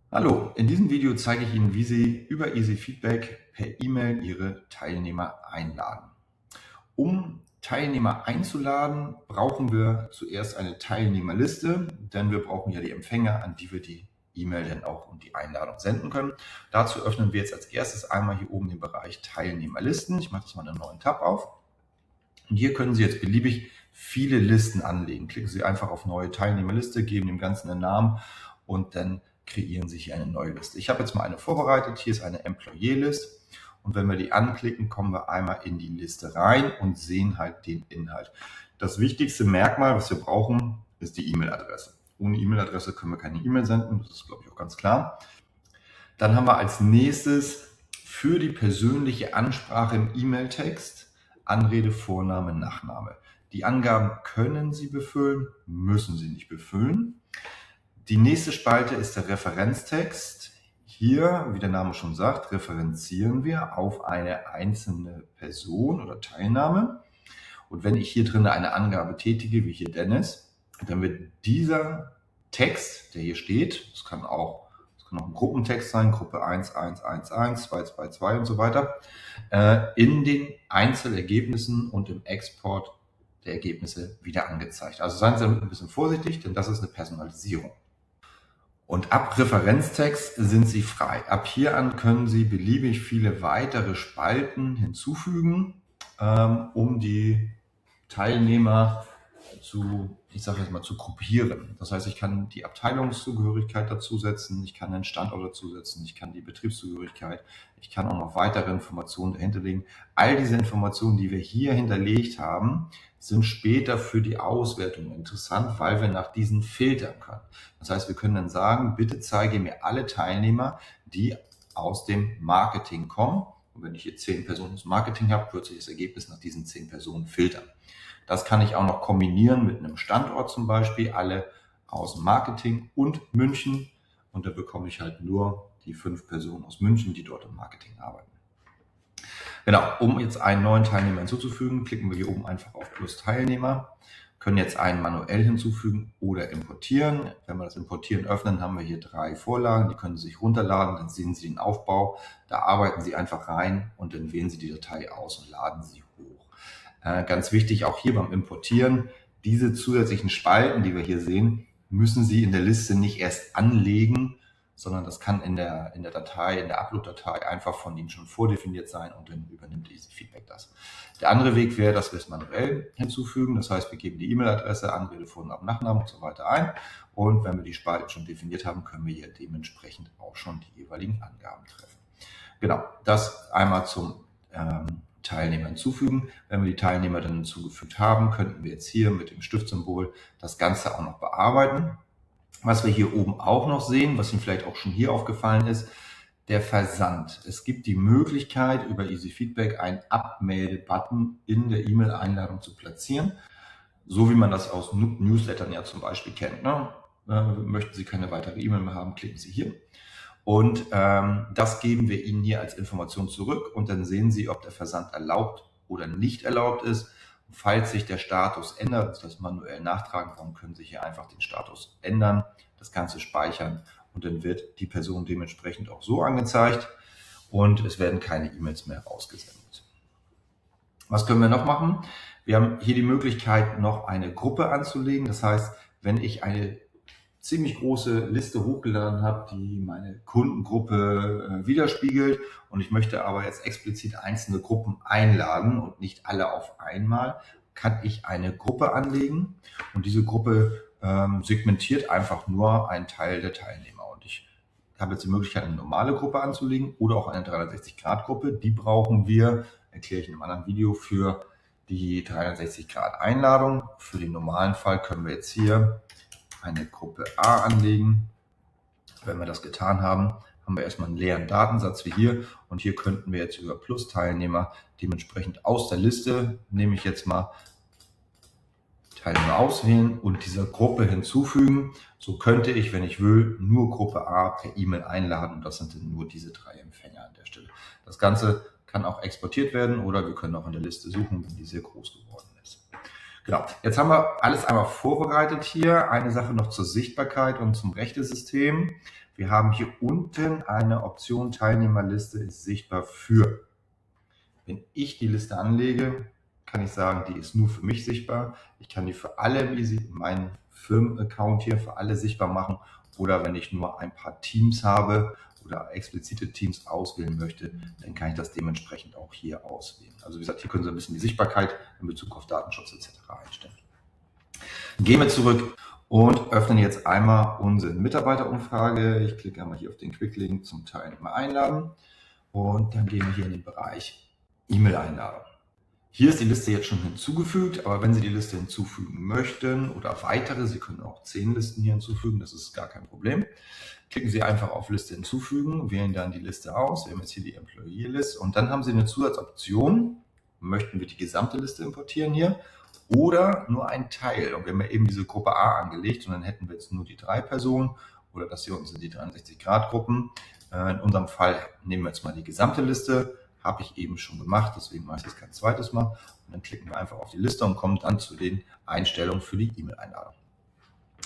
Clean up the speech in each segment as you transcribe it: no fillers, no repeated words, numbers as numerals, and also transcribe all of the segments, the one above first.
Hallo, in diesem Video zeige ich Ihnen, wie Sie über EasyFeedback per E-Mail Ihre Teilnehmer einladen. Um Teilnehmer einzuladen, brauchen wir zuerst eine Teilnehmerliste, denn wir brauchen ja die Empfänger, an die wir die E-Mail dann auch und die Einladung senden können. Dazu öffnen wir jetzt als erstes einmal hier oben den Bereich Teilnehmerlisten. Ich mache jetzt mal einen neuen Tab auf. Und hier können Sie jetzt beliebig viele Listen anlegen. Klicken Sie einfach auf Neue Teilnehmerliste, geben dem Ganzen einen Namen und dann kreieren Sie hier eine neue Liste. Ich habe jetzt mal eine vorbereitet. Hier ist eine Employee-List. Und wenn wir die anklicken, kommen wir einmal in die Liste rein und sehen halt den Inhalt. Das wichtigste Merkmal, was wir brauchen, ist die E-Mail-Adresse. Ohne E-Mail-Adresse können wir keine E-Mail senden. Das ist, glaube ich, auch ganz klar. Dann haben wir als nächstes für die persönliche Ansprache im E-Mail-Text Anrede, Vorname, Nachname. Die Angaben können Sie befüllen, müssen Sie nicht befüllen. Die nächste Spalte ist der Referenztext. Hier, wie der Name schon sagt, referenzieren wir auf eine einzelne Person oder Teilnahme. Und wenn ich hier drin eine Angabe tätige, wie hier Dennis, dann wird dieser Text, der hier steht, das kann auch ein Gruppentext sein, Gruppe 1, 1, 1, 1, 2, 2, 2 und so weiter, in den Einzelergebnissen und im Export der Ergebnisse wieder angezeigt. Also seien Sie damit ein bisschen vorsichtig, denn das ist eine Personalisierung. Und ab Referenztext sind Sie frei. Ab hier an können Sie beliebig viele weitere Spalten hinzufügen, um die Teilnehmer zu gruppieren. Das heißt, ich kann die Abteilungszugehörigkeit dazusetzen, ich kann den Standort dazusetzen, ich kann die Betriebszugehörigkeit, ich kann auch noch weitere Informationen dahinterlegen. All diese Informationen, die wir hier hinterlegt haben, sind später für die Auswertung interessant, weil wir nach diesen filtern können. Das heißt, wir können dann sagen, bitte zeige mir alle Teilnehmer, die aus dem Marketing kommen. Und wenn ich hier 10 Personen aus Marketing habe, wird sich das Ergebnis nach diesen 10 Personen filtern. Das kann ich auch noch kombinieren mit einem Standort zum Beispiel, alle aus dem Marketing und München. Und da bekomme ich halt nur die 5 Personen aus München, die dort im Marketing arbeiten. Genau, um jetzt einen neuen Teilnehmer hinzuzufügen, klicken wir hier oben einfach auf Plus Teilnehmer, können jetzt einen manuell hinzufügen oder importieren. Wenn wir das Importieren öffnen, haben wir hier 3 Vorlagen, die können Sie sich runterladen, dann sehen Sie den Aufbau, da arbeiten Sie einfach rein und dann wählen Sie die Datei aus und laden sie hoch. Ganz wichtig auch hier beim Importieren, diese zusätzlichen Spalten, die wir hier sehen, müssen Sie in der Liste nicht erst anlegen, sondern das kann in der Datei, in der Upload-Datei einfach von Ihnen schon vordefiniert sein und dann übernimmt EasyFeedback das. Der andere Weg wäre, dass wir es manuell hinzufügen. Das heißt, wir geben die E-Mail-Adresse, Anrede, Vorname, Nachname und so weiter ein. Und wenn wir die Spalten schon definiert haben, können wir hier dementsprechend auch schon die jeweiligen Angaben treffen. Genau, das einmal zum Teilnehmer hinzufügen. Wenn wir die Teilnehmer dann hinzugefügt haben, könnten wir jetzt hier mit dem Stiftsymbol das Ganze auch noch bearbeiten. Was wir hier oben auch noch sehen, was Ihnen vielleicht auch schon hier aufgefallen ist, der Versand. Es gibt die Möglichkeit, über EasyFeedback einen Abmelde-Button in der E-Mail-Einladung zu platzieren, so wie man das aus Newslettern ja zum Beispiel kennt. Ne? Möchten Sie keine weitere E-Mail mehr haben, klicken Sie hier. Und das geben wir Ihnen hier als Information zurück und dann sehen Sie, ob der Versand erlaubt oder nicht erlaubt ist. Falls sich der Status ändert, also das manuell nachtragen kann, können Sie hier einfach den Status ändern, das Ganze speichern und dann wird die Person dementsprechend auch so angezeigt und es werden keine E-Mails mehr rausgesendet. Was können wir noch machen? Wir haben hier die Möglichkeit, noch eine Gruppe anzulegen. Das heißt, wenn ich eine ziemlich große Liste hochgeladen habe, die meine Kundengruppe widerspiegelt und ich möchte aber jetzt explizit einzelne Gruppen einladen und nicht alle auf einmal, kann ich eine Gruppe anlegen und diese Gruppe segmentiert einfach nur einen Teil der Teilnehmer. Und ich habe jetzt die Möglichkeit, eine normale Gruppe anzulegen oder auch eine 360-Grad-Gruppe. Die brauchen wir, erkläre ich in einem anderen Video, für die 360-Grad-Einladung. Für den normalen Fall können wir jetzt hier eine Gruppe A anlegen. Wenn wir das getan haben, haben wir erstmal einen leeren Datensatz wie hier und hier könnten wir jetzt über Plus-Teilnehmer dementsprechend aus der Liste, nehme ich jetzt mal Teilnehmer auswählen und dieser Gruppe hinzufügen. So könnte ich, wenn ich will, nur Gruppe A per E-Mail einladen und das sind dann nur diese 3 Empfänger an der Stelle. Das Ganze kann auch exportiert werden oder wir können auch in der Liste suchen, wenn die sehr groß geworden ist. Genau, jetzt haben wir alles einmal vorbereitet hier. Eine Sache noch zur Sichtbarkeit und zum Rechtesystem. Wir haben hier unten eine Option Teilnehmerliste ist sichtbar für. Wenn ich die Liste anlege, kann ich sagen, die ist nur für mich sichtbar. Ich kann die für alle in meinen Firmenaccount hier für alle sichtbar machen. Oder wenn ich nur ein paar Teams habe oder explizite Teams auswählen möchte, dann kann ich das dementsprechend auch hier auswählen. Also wie gesagt, hier können Sie ein bisschen die Sichtbarkeit in Bezug auf Datenschutz etc. einstellen. Gehen wir zurück und öffnen jetzt einmal unsere Mitarbeiterumfrage. Ich klicke einmal hier auf den Quick-Link zum Teilnehmer einladen und dann gehen wir hier in den Bereich E-Mail-Einladung. Hier ist die Liste jetzt schon hinzugefügt, aber wenn Sie die Liste hinzufügen möchten oder weitere, Sie können auch 10 Listen hier hinzufügen, das ist gar kein Problem. Klicken Sie einfach auf Liste hinzufügen, wählen dann die Liste aus, wir haben jetzt hier die Employee List und dann haben Sie eine Zusatzoption, möchten wir die gesamte Liste importieren hier oder nur ein Teil. Und wir haben ja eben diese Gruppe A angelegt und dann hätten wir jetzt nur die 3 Personen oder das hier unten sind die 63-Grad-Gruppen. In unserem Fall nehmen wir jetzt mal die gesamte Liste. Habe ich eben schon gemacht, deswegen mache ich das kein zweites Mal. Und dann klicken wir einfach auf die Liste und kommen dann zu den Einstellungen für die E-Mail-Einladung.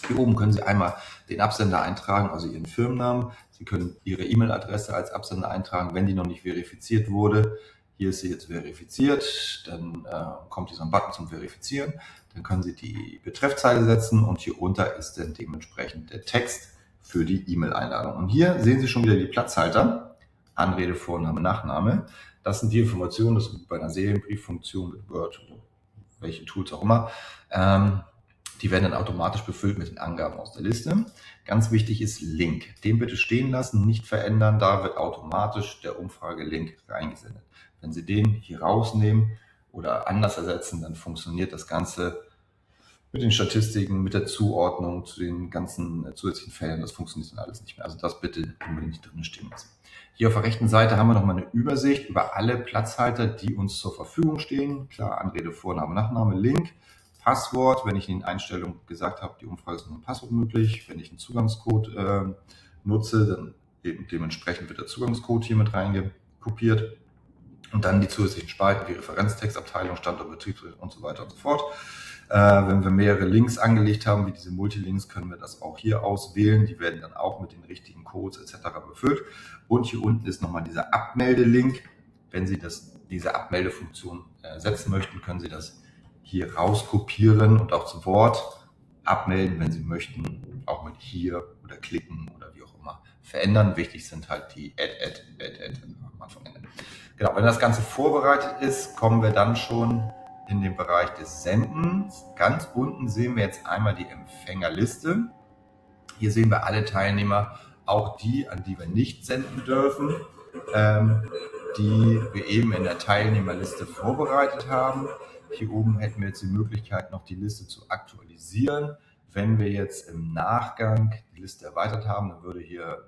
Hier oben können Sie einmal den Absender eintragen, also Ihren Firmennamen. Sie können Ihre E-Mail-Adresse als Absender eintragen, wenn die noch nicht verifiziert wurde. Hier ist sie jetzt verifiziert, dann kommt hier so ein Button zum Verifizieren. Dann können Sie die Betreffzeile setzen und hier unter ist dann dementsprechend der Text für die E-Mail-Einladung. Und hier sehen Sie schon wieder die Platzhalter. Anrede, Vorname, Nachname. Das sind die Informationen, das ist bei einer Serienbrieffunktion mit Word oder welche Tools auch immer. Die werden dann automatisch befüllt mit den Angaben aus der Liste. Ganz wichtig ist Link. Den bitte stehen lassen, nicht verändern. Da wird automatisch der Umfragelink reingesendet. Wenn Sie den hier rausnehmen oder anders ersetzen, dann funktioniert das Ganze mit den Statistiken, mit der Zuordnung zu den ganzen zusätzlichen Feldern. Das funktioniert dann alles nicht mehr. Also das bitte unbedingt nicht drin stehen lassen. Hier auf der rechten Seite haben wir nochmal eine Übersicht über alle Platzhalter, die uns zur Verfügung stehen. Klar, Anrede, Vorname, Nachname, Link. Passwort, wenn ich in den Einstellungen gesagt habe, die Umfrage ist nur ein Passwort möglich. Wenn ich einen Zugangscode nutze, dann eben dementsprechend wird der Zugangscode hier mit reingekopiert. Und dann die zusätzlichen Spalten wie Referenztextabteilung, Standort, Betrieb und so weiter und so fort. Wenn wir mehrere Links angelegt haben, wie diese Multilinks, können wir das auch hier auswählen. Die werden dann auch mit den richtigen Codes etc. befüllt. Und hier unten ist nochmal dieser Abmeldelink. Wenn Sie diese Abmeldefunktion setzen möchten, können Sie das hier rauskopieren und auch zu Wort abmelden, wenn Sie möchten, auch mit hier oder klicken oder wie auch immer verändern. Wichtig sind halt die Add am Anfang Ende. Genau, wenn das Ganze vorbereitet ist, kommen wir dann schon in den Bereich des Sendens. Ganz unten sehen wir jetzt einmal die Empfängerliste. Hier sehen wir alle Teilnehmer, auch die, an die wir nicht senden dürfen, die wir eben in der Teilnehmerliste vorbereitet haben. Hier oben hätten wir jetzt die Möglichkeit, noch die Liste zu aktualisieren. Wenn wir jetzt im Nachgang die Liste erweitert haben, dann würde hier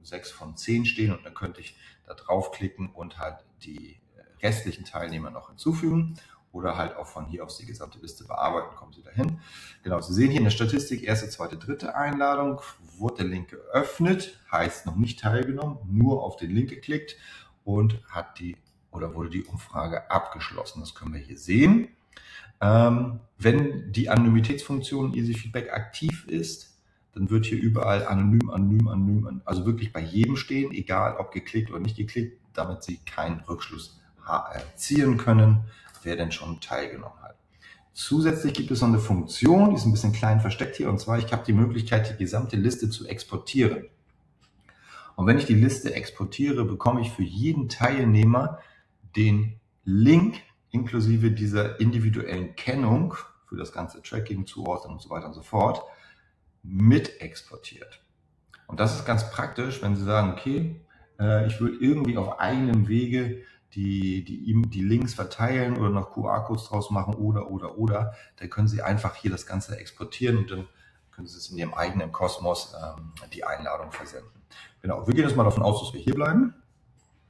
6 von 10 stehen und dann könnte ich da draufklicken und halt die restlichen Teilnehmer noch hinzufügen oder halt auch von hier aus die gesamte Liste bearbeiten, kommen Sie dahin. Genau, Sie sehen hier in der Statistik, erste, zweite, dritte Einladung, wurde der Link geöffnet, heißt noch nicht teilgenommen, nur auf den Link geklickt und wurde die Umfrage abgeschlossen. Das können wir hier sehen. Wenn die Anonymitätsfunktion Easy Feedback aktiv ist, dann wird hier überall anonym, also wirklich bei jedem stehen, egal ob geklickt oder nicht geklickt, damit Sie keinen Rückschluss ziehen können, wer denn schon teilgenommen hat. Zusätzlich gibt es noch eine Funktion, die ist ein bisschen klein versteckt hier, und zwar, ich habe die Möglichkeit, die gesamte Liste zu exportieren. Und wenn ich die Liste exportiere, bekomme ich für jeden Teilnehmer den Link inklusive dieser individuellen Kennung für das ganze Tracking, Zuordnen und so weiter und so fort mit exportiert. Und das ist ganz praktisch, wenn Sie sagen, okay, ich will irgendwie auf eigenem Wege die Links verteilen oder noch QR-Codes draus machen oder, dann können Sie einfach hier das Ganze exportieren und dann können Sie es in Ihrem eigenen Kosmos die Einladung versenden. Genau, wir gehen jetzt mal davon aus, dass wir hier bleiben.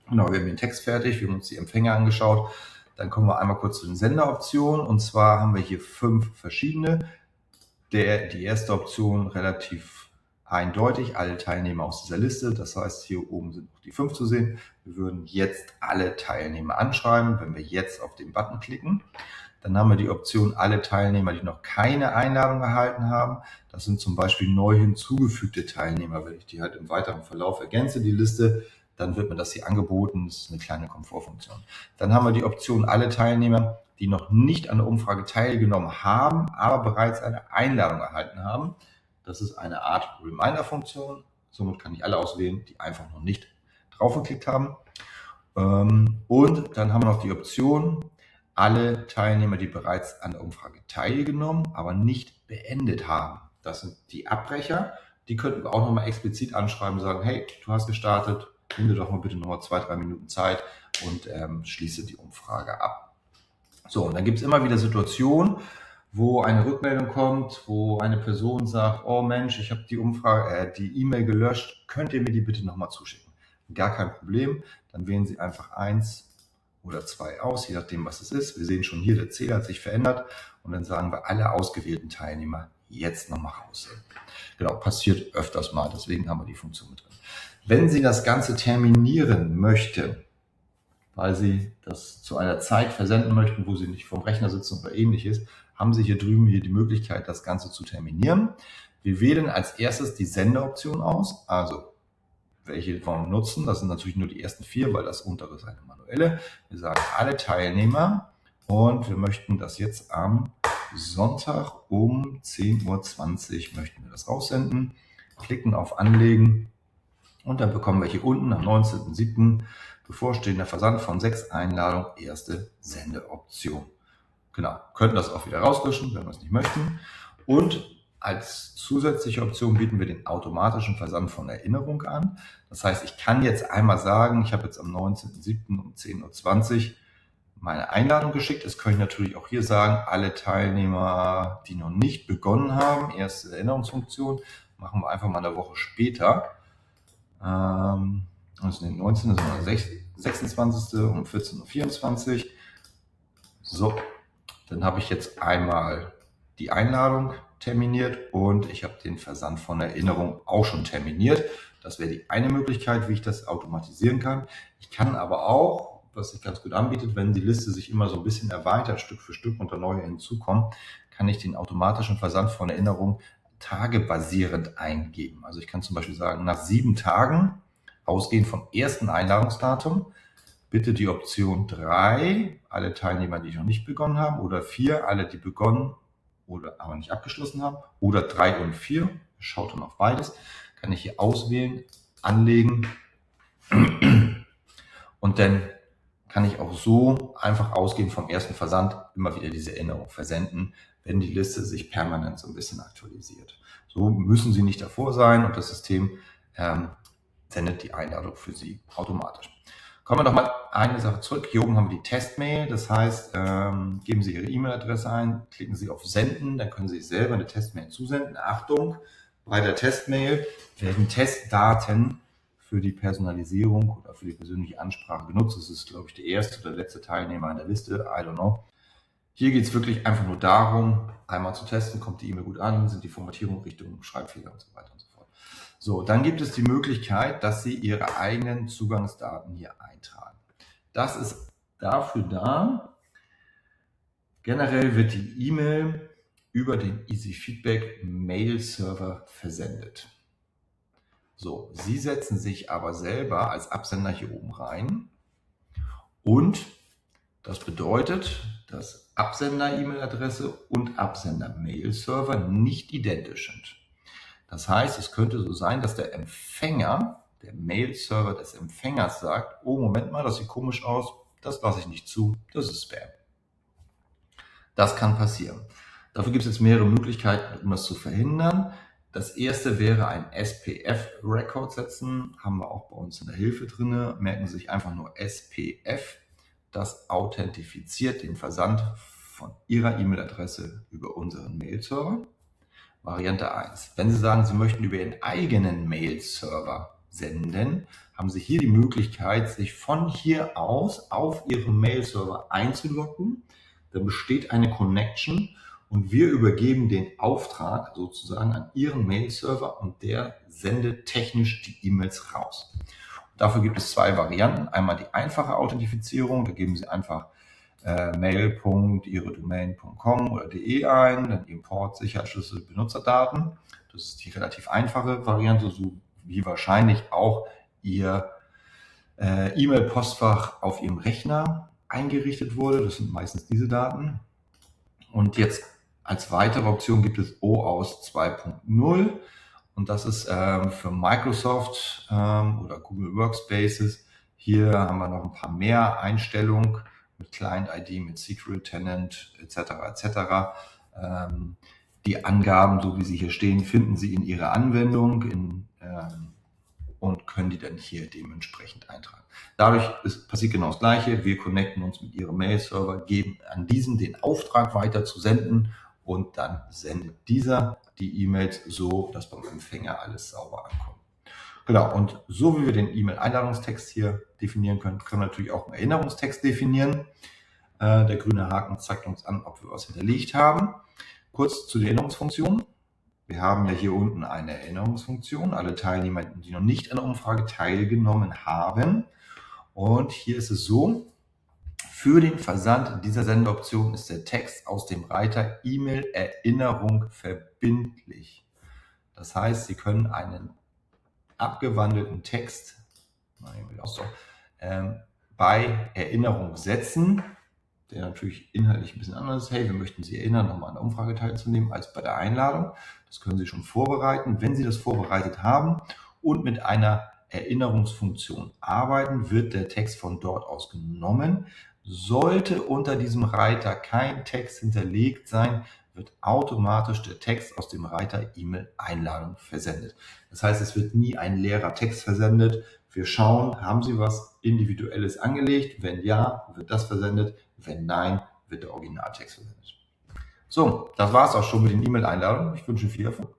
Genau, wir haben den Text fertig, wir haben uns die Empfänger angeschaut. Dann kommen wir einmal kurz zu den Senderoptionen und zwar haben wir hier 5 verschiedene. Die erste Option relativ eindeutig, alle Teilnehmer aus dieser Liste. Das heißt, hier oben sind noch die 5 zu sehen. Wir würden jetzt alle Teilnehmer anschreiben, wenn wir jetzt auf den Button klicken. Dann haben wir die Option alle Teilnehmer, die noch keine Einladung erhalten haben. Das sind zum Beispiel neu hinzugefügte Teilnehmer. Wenn ich die halt im weiteren Verlauf ergänze, die Liste, dann wird mir das hier angeboten. Das ist eine kleine Komfortfunktion. Dann haben wir die Option alle Teilnehmer, die noch nicht an der Umfrage teilgenommen haben, aber bereits eine Einladung erhalten haben. Das ist eine Art Reminder-Funktion. Somit kann ich alle auswählen, die einfach noch nicht drauf geklickt haben. Und dann haben wir noch die Option, alle Teilnehmer, die bereits an der Umfrage teilgenommen, aber nicht beendet haben. Das sind die Abbrecher. Die könnten wir auch nochmal explizit anschreiben und sagen, hey, du hast gestartet, nimm dir doch mal bitte nochmal 2-3 Minuten Zeit und schließe die Umfrage ab. So, und dann gibt es immer wieder Situationen, wo eine Rückmeldung kommt, wo eine Person sagt, oh Mensch, ich habe die E-Mail gelöscht, könnt ihr mir die bitte nochmal zuschicken? Gar kein Problem, dann wählen Sie einfach 1 oder 2 aus, je nachdem was es ist. Wir sehen schon hier, der Zähler hat sich verändert und dann sagen wir alle ausgewählten Teilnehmer jetzt nochmal raussenden. Genau, passiert öfters mal, deswegen haben wir die Funktion mit drin. Wenn Sie das Ganze terminieren möchten, weil Sie das zu einer Zeit versenden möchten, wo Sie nicht vom Rechner sitzen oder ähnliches, haben Sie hier drüben die Möglichkeit, das Ganze zu terminieren. Wir wählen als erstes die Sendeoption aus, also welche wollen wir nutzen. Das sind natürlich nur die ersten 4, weil das untere ist eine manuelle. Wir sagen alle Teilnehmer und wir möchten das jetzt am Sonntag um 10:20 Uhr möchten wir das raussenden. Klicken auf Anlegen und dann bekommen wir hier unten am 19.07. bevorstehender Versand von 6 Einladungen, erste Sendeoption. Genau, könnten das auch wieder rauslöschen, wenn wir es nicht möchten. Und als zusätzliche Option bieten wir den automatischen Versand von Erinnerung an. Das heißt, ich kann jetzt einmal sagen, ich habe jetzt am 19.07. um 10:20 Uhr meine Einladung geschickt. Das kann ich natürlich auch hier sagen, alle Teilnehmer, die noch nicht begonnen haben, erste Erinnerungsfunktion, machen wir einfach mal eine Woche später. Das ist der 19., das ist der 26. um 14:24 Uhr. So, dann habe ich jetzt einmal die Einladung terminiert und ich habe den Versand von Erinnerung auch schon terminiert. Das wäre die eine Möglichkeit, wie ich das automatisieren kann. Ich kann aber auch, was sich ganz gut anbietet, wenn die Liste sich immer so ein bisschen erweitert, Stück für Stück und da neue hinzukommen, kann ich den automatischen Versand von Erinnerung tagebasierend eingeben. Also ich kann zum Beispiel sagen, nach 7 Tagen, ausgehend vom ersten Einladungsdatum, bitte die Option 3, alle Teilnehmer, die noch nicht begonnen haben, oder 4, alle, die begonnen oder aber nicht abgeschlossen haben, oder 3 und 4, schaut dann auf beides, kann ich hier auswählen, anlegen und dann kann ich auch so einfach ausgehend vom ersten Versand immer wieder diese Erinnerung versenden, wenn die Liste sich permanent so ein bisschen aktualisiert. So müssen Sie nicht davor sein und das System sendet die Einladung für Sie automatisch. Kommen wir noch mal eine Sache zurück. Hier oben haben wir die Testmail. Das heißt, geben Sie Ihre E-Mail-Adresse ein, klicken Sie auf Senden, dann können Sie sich selber eine Testmail zusenden. Achtung, bei der Testmail werden Testdaten für die Personalisierung oder für die persönliche Ansprache genutzt. Das ist, glaube ich, der erste oder letzte Teilnehmer in der Liste. I don't know. Hier geht es wirklich einfach nur darum, einmal zu testen, kommt die E-Mail gut an, sind die Formatierung, Richtung, Schreibfehler und so weiter und so fort. So, dann gibt es die Möglichkeit, dass Sie Ihre eigenen Zugangsdaten hier eintragen. Das ist dafür da. Generell wird die E-Mail über den EasyFeedback Mail-Server versendet. So, Sie setzen sich aber selber als Absender hier oben rein und das bedeutet, dass Absender-E-Mail-Adresse und Absender-Mail-Server nicht identisch sind. Das heißt, es könnte so sein, dass der Empfänger, der Mail-Server des Empfängers sagt, oh Moment mal, das sieht komisch aus, das lasse ich nicht zu, das ist Spam. Das kann passieren. Dafür gibt es jetzt mehrere Möglichkeiten, um das zu verhindern. Das erste wäre ein SPF-Record setzen, haben wir auch bei uns in der Hilfe drin. Merken Sie sich einfach nur SPF. Das authentifiziert den Versand von Ihrer E-Mail-Adresse über unseren Mail-Server. Variante 1. Wenn Sie sagen, Sie möchten über Ihren eigenen Mail-Server senden, haben Sie hier die Möglichkeit, sich von hier aus auf Ihrem Mail-Server einzuloggen. Dann besteht eine Connection und wir übergeben den Auftrag sozusagen an Ihren Mail-Server und der sendet technisch die E-Mails raus. Dafür gibt es 2 Varianten. Einmal die einfache Authentifizierung, da geben Sie einfach mail.ihredomain.com oder de ein, dann Import, Sicherheitsschlüssel, Benutzerdaten. Das ist die relativ einfache Variante, so wie wahrscheinlich auch Ihr E-Mail-Postfach auf Ihrem Rechner eingerichtet wurde. Das sind meistens diese Daten. Und jetzt als weitere Option gibt es OAuth 2.0 und das ist für Microsoft oder Google Workspaces. Hier haben wir noch ein paar mehr Einstellungen mit Client-ID, mit Secret Tenant etc. etc. Die Angaben, so wie sie hier stehen, finden Sie in Ihrer Anwendung und können die dann hier dementsprechend eintragen. Dadurch passiert genau das Gleiche. Wir connecten uns mit Ihrem Mail-Server, geben an diesen den Auftrag weiter zu senden und dann sendet dieser die E-Mails so, dass beim Empfänger alles sauber ankommt. Genau, und so wie wir den E-Mail-Einladungstext hier definieren können, können wir natürlich auch einen Erinnerungstext definieren. Der grüne Haken zeigt uns an, ob wir was hinterlegt haben. Kurz zu der Erinnerungsfunktion. Wir haben ja hier unten eine Erinnerungsfunktion, alle Teilnehmer, die noch nicht an der Umfrage teilgenommen haben. Und hier ist es so, für den Versand dieser Sendeoption ist der Text aus dem Reiter E-Mail-Erinnerung verbindlich. Das heißt, Sie können einen abgewandelten Text bei Erinnerung setzen, der natürlich inhaltlich ein bisschen anders ist. Hey, wir möchten Sie erinnern, nochmal an der Umfrage teilzunehmen, als bei der Einladung. Das können Sie schon vorbereiten. Wenn Sie das vorbereitet haben und mit einer Erinnerungsfunktion arbeiten, wird der Text von dort aus genommen. Sollte unter diesem Reiter kein Text hinterlegt sein, wird automatisch der Text aus dem Reiter E-Mail-Einladung versendet. Das heißt, es wird nie ein leerer Text versendet. Wir schauen, haben Sie was Individuelles angelegt? Wenn ja, wird das versendet. Wenn nein, wird der Originaltext versendet. So, das war es auch schon mit den E-Mail-Einladungen. Ich wünsche viel Erfolg.